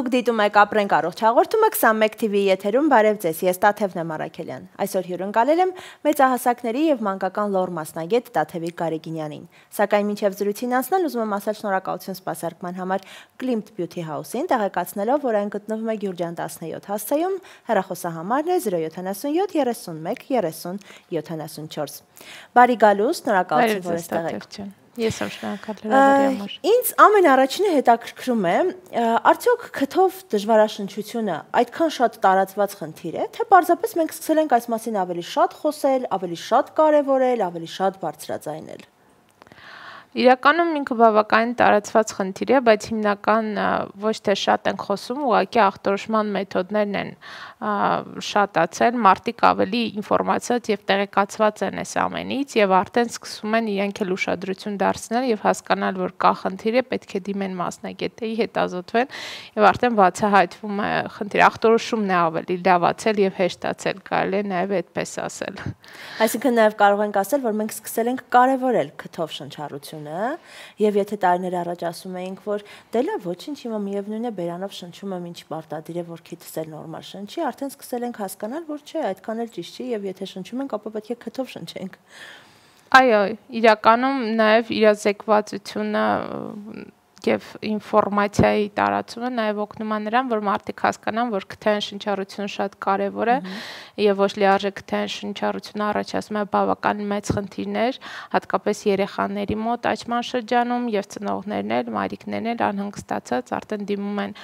Դուք դիտում եք ապրենք առողջ հաղորդումը 21 TV եթերում բարև ձեզ, ես Տաթևն եմ Արաքելյան։ Այսօր հյուրընկալել եմ մեծահասակների եւ մանկական լոր մասնագետ Տաթևիկ Գարեգինյանին։ Սակայն մինչև զրույցին անցնել ուզում եմ ասել շնորհակալություն սպասարկման համար Klimt Beauty House-ին, տեղեկացնելով, որ այն գտնվում է Գյուրջան 17 հասցեում, հեռախոսահամարն է 077 31 30 74։ Բարի գալուս, շնորհակալություն, որ այստեղ եք։ Ես եմ շնորհակալ հրավերի համար։ Ինձ ամենաառաջինը հետաքրքրում է, արդյոք քթով դժվարաշնչությունը այդքան շատ տարածված խնդիր է, թե պարզապես մենք սկսել ենք այս մասին ավելի շատ խոսել, ավելի շատ կարևորել, ավելի շատ բարձրաձայնել։ Իրականում ինքը բավականին տարածված խնդիր է, բայց հիմնական ոչ թե շատ ենք խոսում, ուղղակի ախտորոշման մեթոդներն են շատացել, մարդիկ ավելի ինֆորմացիաց եւ տեղեկացված են այս ամենից եւ արդեն սկսում են իրենք էլ ուշադրություն դարձնել եւ հասկանալ, որ կա խնդիր է, պետք է դիմեն մասնագետի հետ ազոտվեն եւ արդեն բացահայտվում է խնդիրը, ախտորոշումն է ավելի լավացել եւ հեշտացել, կարելի է նաեւ այդպես ասել։ Այսինքն նաեւ կարող ենք ասել, որ մենք սկսել ենք կարևորել քթով շնչառությունը, եւ եթե տարիներ առաջ ասում էինք, որ դե լավ, ոչինչ, հիմա միևնույն է բերանով շնչում եմ, ինչ պարտադիր է, որ քիթս էլ նորմալ շնչի, արդեն սկսել ենք հասկանալ, որ չէ, այդքան էլ ճիշտ չի եւ եթե շնչում ենք, ապա պետք է քթով շնչենք։ Այո, իրականում նաեւ իրազեկվածությունը եւ ինֆորմացիայի տարածումը նաեւ օգնում է նրան, որ մարդիկ հասկանան, որ քթային շնչառությունը շատ կարեւոր է եւ ոչ լիարժեք քթային շնչառությունը առաջացնում է բավականին մեծ խնդիրներ, հատկապես երեխաների մոտ աճման շրջանում եւ ծնողներն էլ, մայրիկներն էլ անհանգստացած արդեն դիմում են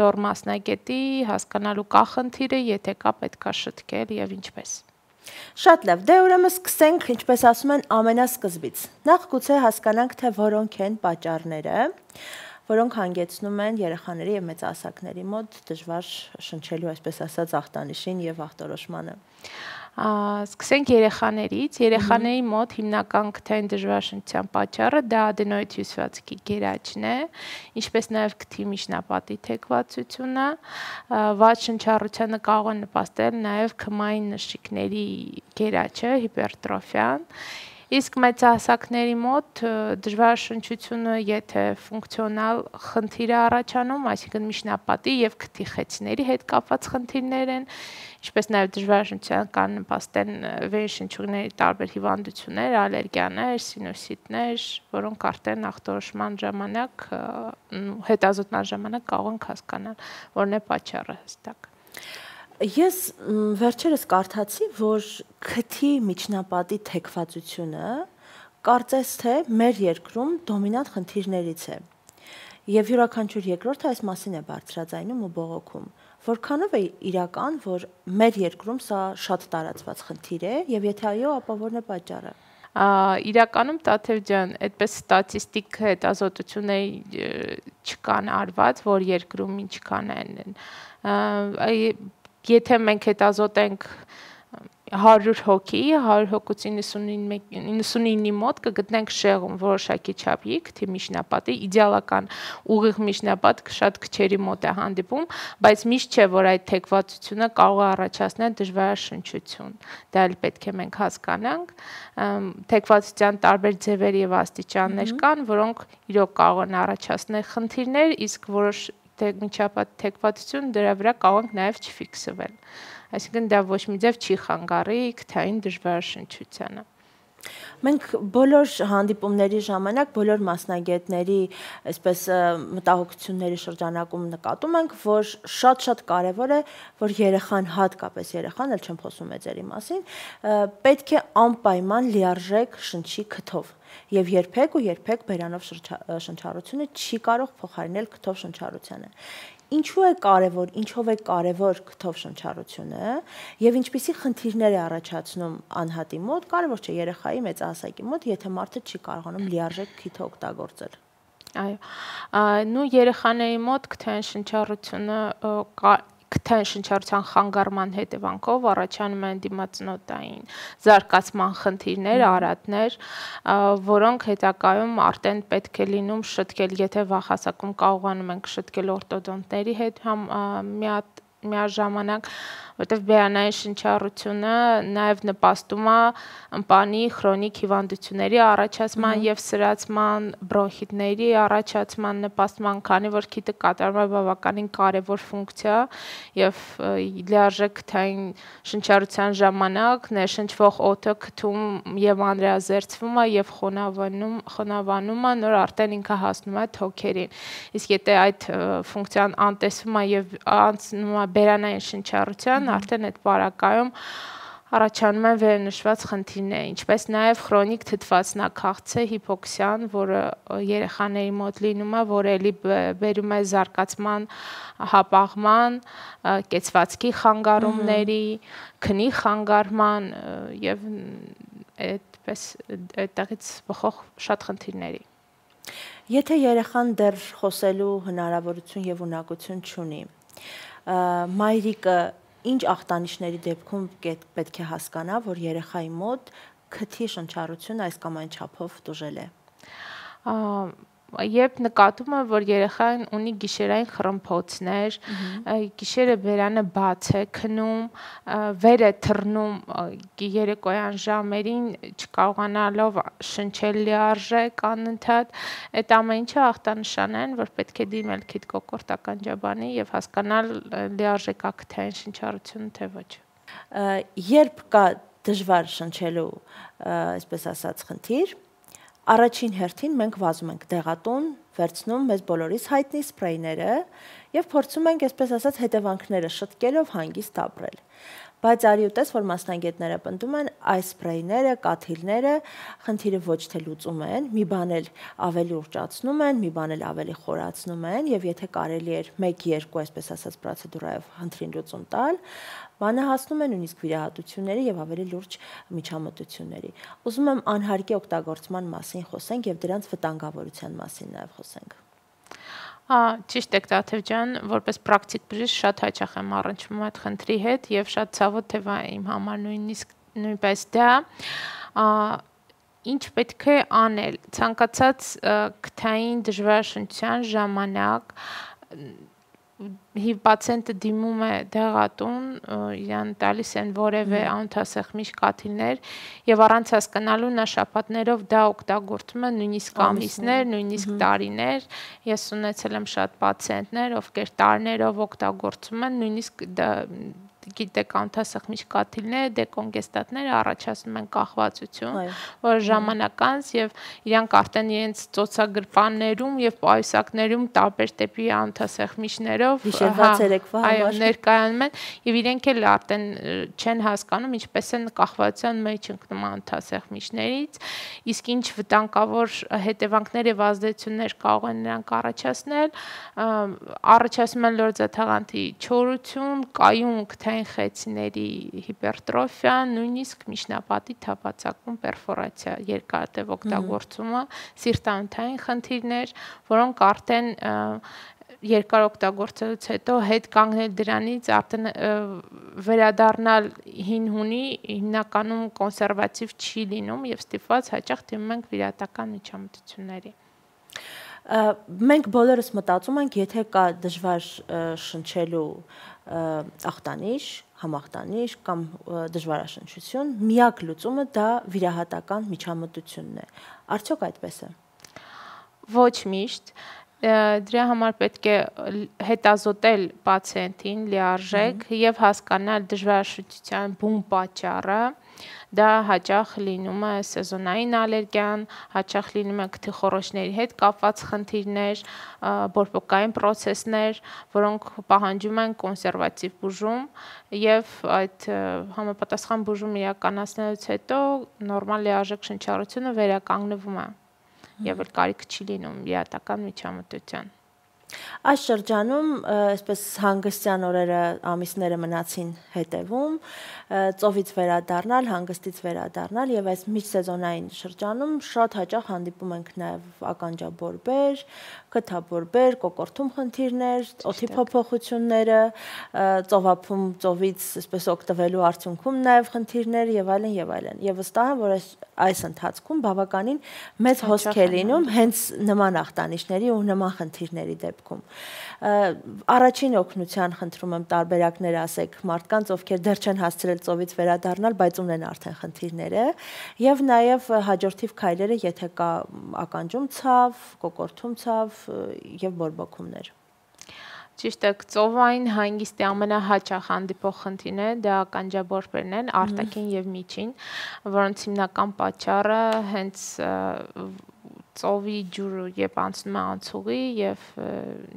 լոր մասնագետի, հասկանալու կա խնդիրը, եթե կա պետքա շտկել եւ ինչպես։ Շատ լավ, դե ուրեմն սկսենք, ինչպես ասում են, ամենասկզբից։ Նախ գուցե հասկանանք, թե որոնք են պատճառները, որոնք հանգեցնում են երեխաների եւ մեծահասակների մոտ դժվար շնչելու, այսպես ասած, ախտանիշին եւ ախտորոշմանը։ Սկսենք երեխաներից, երեխաների մոտ հիմնական քթային դժվարաշնչության պատճառը դա ադենոիդ հյուսվածքի գերաճն է, ինչպես նաև քթի միջնապատի թեքվածությունը, վատ շնչառությանը կարող է նպաստել նաև քմային նշիկների գերաճը, հիպերտրոֆիան։ Իսկ մեծահասակների մոտ դժվարաշնչությունը, եթե ֆունկցիոնալ խնդիր է առաջանում, այսինքն միջնապատի եւ քթի խեցիների հետ կապված խնդիրներ են, ինչպես նաև դժվարաշնչության կան նպաստեն վեր շնչուղիների տարբեր հիվանդություններ, ալերգիաներ, սինուսիտներ, որոնք արդեն ախտորոշման ժամանակ, հետազոտման ժամանակ կարող ենք հասկանալ, որն է պատճառը հստակ։ Ես վերջերս կարդացի, որ քթի միջնապատի թեքվածությունը կարծես թե մեր երկրում դոմինանտ խնդիրներից է։ Եվ յուրաքանչյուր երկրորդը այս մասին է բարձրաձայնում ու բողոքում։ Որքանով է իրական, որ մեր երկրում սա շատ տարածված խնդիր է, եւ եթե այո, ապա ո՞րն է պատճառը։ Իրականում Տաթև ջան, այդպես ստատիստիկ հետազոտություններ չկան արված, որ երկրում ինչքան են։ Եթե մենք հետազոտենք 100 հոգի, 100 հոգուց 99-ի մոտ կգտնենք շեղում որոշակի չափի քթի միջնապատի, իդեալական ուղիղ միջնապատ շատ քչերի մոտ է հանդիպում, բայց միշտ չէ, որ այդ թեքվածությունը կարող է առաջացնել դժվարաշնչություն։ Դա էլ պետք է մենք հասկանանք։ Թեքվածության տարբեր ձևեր եւ աստիճաններ կան, որոնք իրոք կարող են առաջացնել խնդիրներ, իսկ որոշ միջնապատ թեքվածություն դրա վրա կարող ենք նաեւ չֆիքսվել։ Այսինքն դա ոչ մի ձև չի խանգարի քթային դժվարաշնչությանը։ Մենք բոլոր հանդիպումների ժամանակ, բոլոր մասնագետների այսպես մտահոգությունների շրջանակում նկատում ենք, որ շատ կարևոր է, որ երեխան, հատկապես երեխան, ել չեմ խոսում մեծերի մասին, պետք է անպայման լիարժեք շնչի քթով։ Եվ երբեք բերանով շնչառությունը չի կարող փոխարինել քթով շնչառությանը։ Ինչու է կարևոր, ինչով է կարևոր քթով շնչառությունը եւ ինչպիսի խնդիրներ է առաջացնում անհատի մոտ, կարևոր չէ երեխայի, մեծահասակի մոտ, եթե մարդը չի կարողանում լիարժեք քիթը օգտագործել։ Այո, երեխաների մոտ քթային շնչառությունը քթային շնչառության խանգարման հետևանքով առաջանում են դիմացնոտային զարգացման խնդիրներ, արատներ, որոնք հետագայում արդեն պետք է լինում շտկել, եթե վաղ հասակում կարողանում ենք շտկել օրտոդոնտների հետ մի հատ միաժամանակ, որտեղ բերանային շնչառությունը նաև նպաստում է ըմպանի քրոնիկ հիվանդությունների առաջացման եւ սրացման, բրոնխիտների առաջացման նպաստման, քանի որ քիթը կատարում է բավականին կարևոր ֆունկցիա եւ լիարժեք քթային շնչառության ժամանակ ներշնչվող օդը քթում եւ անդրազերծվում է եւ խոնավանում է, նոր արդեն ինքը հասնում է թոքերին։ Իսկ եթե այդ ֆունկցիան անտեսվում է եւ անցնում է բերանային շնչառության, արդեն այդ պարակայում առաջանում են վերնշված խնդիրներ, ինչպես նաև քրոնիկ թթվածնաքաղցե հիպոքսիան, որը երեխաների մոտ լինում է, որը էլի բերում է զարգացման հապաղման, կեցվածքի խանգարումների, քնի խանգարման եւ այդպես այդտեղից բխող շատ խնդիրների։ Եթե երեխան դեռ խոսելու հնարավորություն եւ ունակություն չունի, մայրիկը ինչ ախտանիշների դեպքում պետք է հասկանա, որ երեխայի մոտ քթի շնչառություն այս կամ այն չափով տուժել է։ Երբ նկատում է, որ երեխան ունի գիշերային խռմփոցներ, գիշերը բերանը բաց է քնում, վեր է թռնում երեկոյան ժամերին, չկարողանալով շնչել լիարժեք անընդհատ, այդ ամեն ինչը ախտանշան են, որ պետք է դիմել քիթ-կոկորտ ականջաբանի եւ հասկանալ լիարժեքաքթային շնչառությունը թե ոչ։ Երբ կա դժվար շնչելու, այսպես ասած, խնդիր, առաջին հերթին մենք վազում ենք դեղատուն, վերցնում մեզ բոլորիս հայտնի սպրեյները եւ փորձում ենք, այսպես ասած, հետևանքները շտկելով հանգիստ ապրել։ Բայց արի ուտես, որ մասնագետները պնդում են, այս սպրեյները, կաթիլները խնդիրը ոչ թե լուծում են, մի բան էլ ավելի ուռճացնում են, մի բան էլ ավելի խորացնում են, եւ եթե կարելի էր 1-2, այսպես ասած, պրոցեդուրայով խնդրին լուծում տալ, բանը հասնում է նույնիսկ վիրահատությունների եւ ավելի լուրջ միջամտությունների։ Ուզում եմ անհարկի օգտագործման մասին խոսենք եւ դրանց վտանգավորության մասին նաեւ խոսենք։ Ճիշտ եք Տաթև ջան, որպես պրակտիկ բժիշկ շատ հաճախ եմ առնչվում այդ խնդրի հետ եւ շատ ցավոտ թե իմ համար նույնպես դա ինչ պետք է անել ցանկացած քթային դժվարաշնչության ժամանակ պացիենտը դիմում է դեղատուն, իրան տալիս են որևէ անթասեղմիչ կաթիլներ եւ առանց հասկանալու նա շաբաթներով դա օգտագործում է նույնիսկ ամիսներ, նույնիսկ տարիներ։ Ես ունեցել եմ շատ պացիենտներ, ովքեր տարիներով օգտագործում են, նույնիսկ գիտեք անթասեղմիչ կաթիլները, դեկոնգեստատները առաջացնում են կախվածություն, որը ժամանակ անց եւ իրանք արդեն իրենց ծոցագրպաններում եւ պայուսակներում տարբեր տիպի անթասեղմիչներով ներկայանում են եւ իրենք էլ արդեն չեն հասկանում ինչպես են կախվածության մեջ ընկնում անթասեղմիչներից, իսկ ինչ վտանգավոր հետևանքներ եւ ազդեցություններ կարող են նրանք առաջացնում են լորձաթաղանթի չորություն, կայուն խեցիների հիպերտրոֆիա, նույնիսկ միջնապատի թափածակում պերֆորացիա, երկարատև օգտագործումը, սիրտանոթային խնդիրներ, որոնք արդեն երկար օգտագործելուց հետո հետ կանգնել դրանից արդեն վերադառնալ հին հունի հիմնականում կոնսերվատիվ չի լինում եւ ստիպված հաճախ դիմում ենք վիրահատական միջամտությունների։ Մենք բոլորս մտածում ենք, եթե կա դժվար շնչելու ախտանիշ, համախտանիշ կամ դժվարաշնչություն, միակ լուծումը դա վիրահատական միջամտությունն է։ Արդյոք այդպես է։ Ոչ միշտ։ Դրա համար պետք է հետազոտել պացիենտին լիարժեք եւ հասկանալ դժվարաշնչության բուն պատճառը։ Դա հաճախ լինում է սեզոնային ալերգիան, հաճախ լինում է քթի խոռոչների հետ կապված խնդիրներ, բորբոքային պրոցեսներ, որոնք պահանջում են կոնսերվատիվ բուժում եւ այդ համապատասխան բուժում իրականացնելուց հետո նորմալ լիարժեք շնչառությունը վերականգնվում է եւ էլ կարիք չի լինում վիրահատական միջամտության։ Այս շրջանում, այսպես հանգստյան օրերը, ամիսները մնացին հետևում, ծովից վերադառնալ, հանգստից վերադառնալ եւ այս միջսեզոնային շրջանում շատ հաճախ հանդիպում ենք նաեւ ականջաբորբեր քթաբորբեր, կոկորտում խնդիրներ, օդի փոփոխությունները, ծովափում ծովից այսպես օգտվելու արդյունքում նաև խնդիրներ եւ այլն եւ այլն։ Եվ վստահ եմ, որ այս ընթացքում բավականին մեծ հոսք է լինում հենց նման ախտանիշների ու նման խնդիրների դեպքում։ Առաջին օգնության խնդրում եմ տարբերակներ ասեք մարդկանց, ովքեր դեռ չեն հասցրել ծովից վերադառնալ, բայց ունեն արդեն խնդիրները, եւ նաեւ հաջորդիվ քայլերը, եթե կա ականջում ցավ, կոկորտում ցավ եւ բորբոքումներ։ Ճիշտ է, ծովային հանգիստի ամենահաճախ հանդիպող խնդիրն է դա ականջաբորբերն են, արտաքին եւ միջին, որոնց հիմնական պատճառը հենց ծովի ջուրը երբ անցնում է անցուղի եւ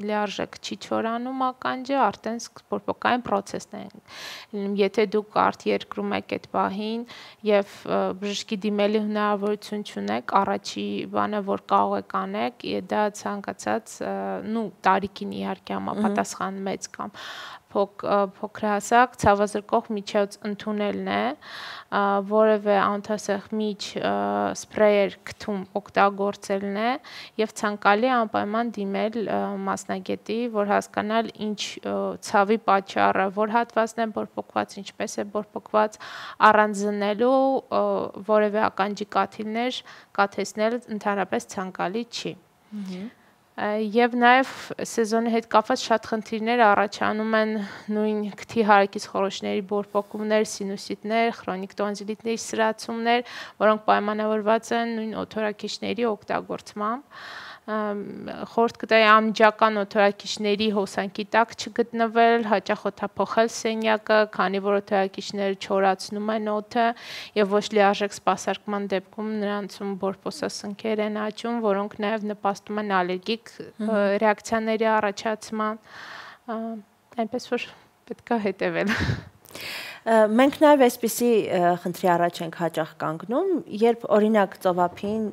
լիարժեք չի չորանում ականջը, արդեն բորբոքային process-ն է։ Եթե դուք արդ երկրում եք այդ պահին եւ բժշկի դիմելի հնարավորություն չունեք, առաջի բանը որ կարող եք անեք, դա ցանկացած տարիքին իհարկե համապատասխան մեծ կամ փոքրահասակ ցավազրկող միջոց ընդունելն է, որևէ անթասեղ միջ սպրեյեր քթում օգտագործելն է եւ ցանկալի անպայման դիմել մասնագետի, որ հասկանալ ինչ ցավի պատճառը, որ հատվածն է բորբոքված, ինչպես է բորբոքված, առանձնելու որևէ ականջի կաթիլներ կաթեցնել ընդհանրապես ցանկալի չի։ Եվ նաև սեզոնի հետ կապված շատ խնդիրներ առաջանում են նույն քթի հարակից խոռոչների բորբոքումներ, սինուսիտներ, քրոնիկ տոնզիլիտների սրացումներ, որոնք պայմանավորված են նույն օթորակիչների օգտագործմամբ։ Խորհուրդ կտայի անմիջական օթորակիչների հոսանքի տակ չգտնվել, հաճախ օդափոխել սենյակը, քանի որ օթորակիչները չորացնում են օդը եւ ոչ լիարժեք սպասարկման դեպքում նրանցում բորբոսասնքեր են աճում, որոնք նաեւ նպաստում են ալերգիկ ռեակցիաների առաջացման, այնպես որ պետք է հետևել։ Մենք նաև այսպիսի խնդրի առաջ ենք հաճախ կանգնում, երբ օրինակ ծովափին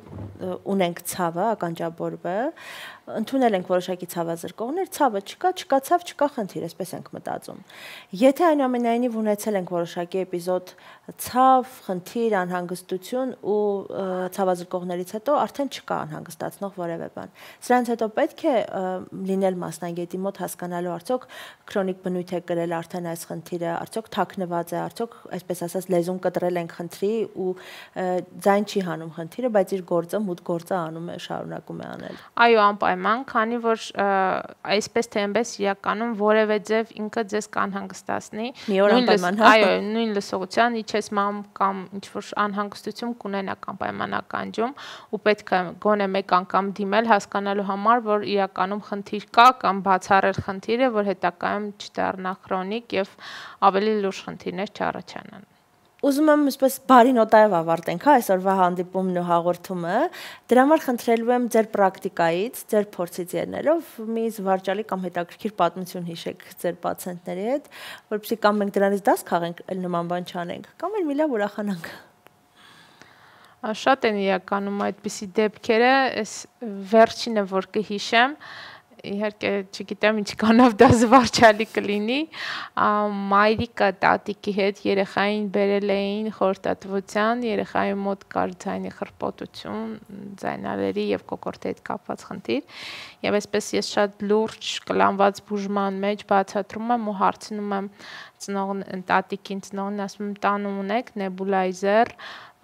ունենք ցավը, ականջաբորբը, ընդունել ենք որոշակի ցավազրկողներ, ցավը չկա ցավ, չկա խնդիր, այսպես ենք մտածում։ Եթե այնուամենայնիվ ունեցել ենք որոշակի էպիզոդ ցավ, խնդիր, անհանգստություն ու ցավազրկողներից հետո արդեն չկա անհանգստացնող որևէ բան։ Սրանից հետո պետք է լինել մասնագետի մոտ հասկանալու արդյոք քրոնիկ բնույթ է կրել արդեն այս խնդիրը, արդյոք թաքնված է, արդյոք այսպես ասած լեզուն կտրել ենք խնդրի ու ձայն չի հանում խնդիրը, բայց իր գործը, մուտ գործը անում է, շարունակում է անել։ Այո, անպայման, քանի որ այսպես թե այնպես իրականում որևէ ձև ինքը ձեզ կանհանգստացնի, այո, նույն լսողության իջեցմամբ կամ ինչ որ անհանգստություն կունենաք անպայման ականջում ու պետք է գոնե մեկ անգամ դիմել հասկանալու համար, որ իրականում խնդիր կա կամ բացառել խնդիրը, որ հետագայում չդառնա քրոնիկ եւ ավելի լուրջ խնդիրներ չառաջանան։ Ուզում եմ այսպես բարի նոտայով ավարտենք այսօրվա հանդիպումն ու հաղորդումը։ Դրա համար խնդրելու եմ ձեր պրակտիկայից, ձեր փորձից ելնելով մի զվարճալի կամ հետաքրքիր պատմություն հիշեք ձեր պացիենտների հետ, որպեսզի կամ մենք դրանից դաս քաղենք, այլ նման բան չանենք, կամ էլ մի լավ ուրախանանք։ Շատ են իրականում այդպիսի դեպքերը, այս վերջինը որ կհիշեմ, իհարկե չգիտեմ ինչքանով դա զվարճալի կլինի, մայրիկը տատիկի հետ երեխային բերել էին խորհրդատվության, երեխայի մոտ կար ձայնի խրպոտություն, ձայնալերի եւ կոկորտի հետ կապված խնդիր, եւ այսպես ես շատ լուրջ կլանված բուժման մեջ բացատրում եմ ու հարցնում եմ տատիկին, ծնողին ասում եմ տանում ունեք նեբուլայզեր,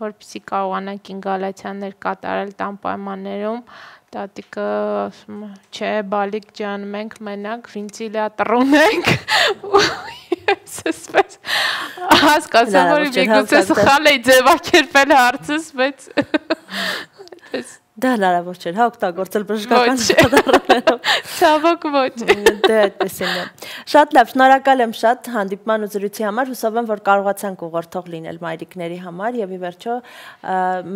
որպեսզի կարողանանք ինգալացիաներ կատարել տան պայմաններում, տատիկը ասում է, չէ, բալիկ ջան, մենք մենակ վենտիլյատոր ունենք։ Ես ասես հասկացա, որ միգուցե սխալ էի ձևակերպել հարցս, բայց դա հնարավոր չէր, հա, օգտագործել բժշկական պատառներով։ Ցավոք ոչ։ Դե այդպեսին է։ Շատ լավ, շնորհակալ եմ շատ հանդիպման ու զրույցի համար, հուսով եմ, որ կարողացանք ուղղորդող լինել մայրիկների համար եւ ի վերջո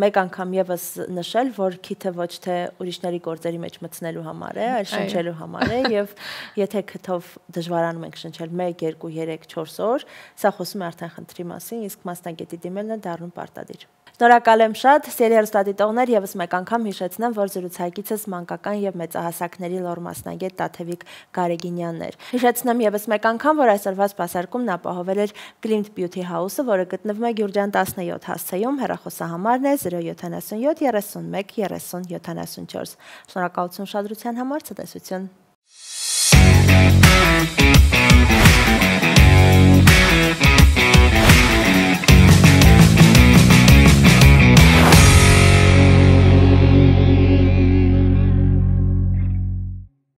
մեկ անգամ եւս նշել, որ քիթը ոչ թե ուրիշների գործերի մեջ մտցնելու համար է, այլ շնչելու համար է եւ եթե քթով դժվարանում ենք շնչել 1, 2, 3, 4 օր, սա խոսում է արդեն խնդրի մասին, իսկ մասնագետի դիմելն է դառնում պարտադիր։ Շնորհակալ եմ շատ, սիրելի հեռուստադիտողներ, եւս մեկ անգամ հիշեցնեմ, որ զրուցակիցս մանկական եւ մեծահասակների լոր մասնագետ Տաթևիկ Գարեգինյանն էր։ Հիշեցնեմ եւս մեկ անգամ, որ այսօրվա սպասարկումն ապահովել էր Glimt Beauty House-ը, որը գտնվում է Գյուրջան 17 հասցեում, հեռախոսահամարն է 077 31 30 74։ Շնորհակալություն ուշադրության համար, ցտեսություն։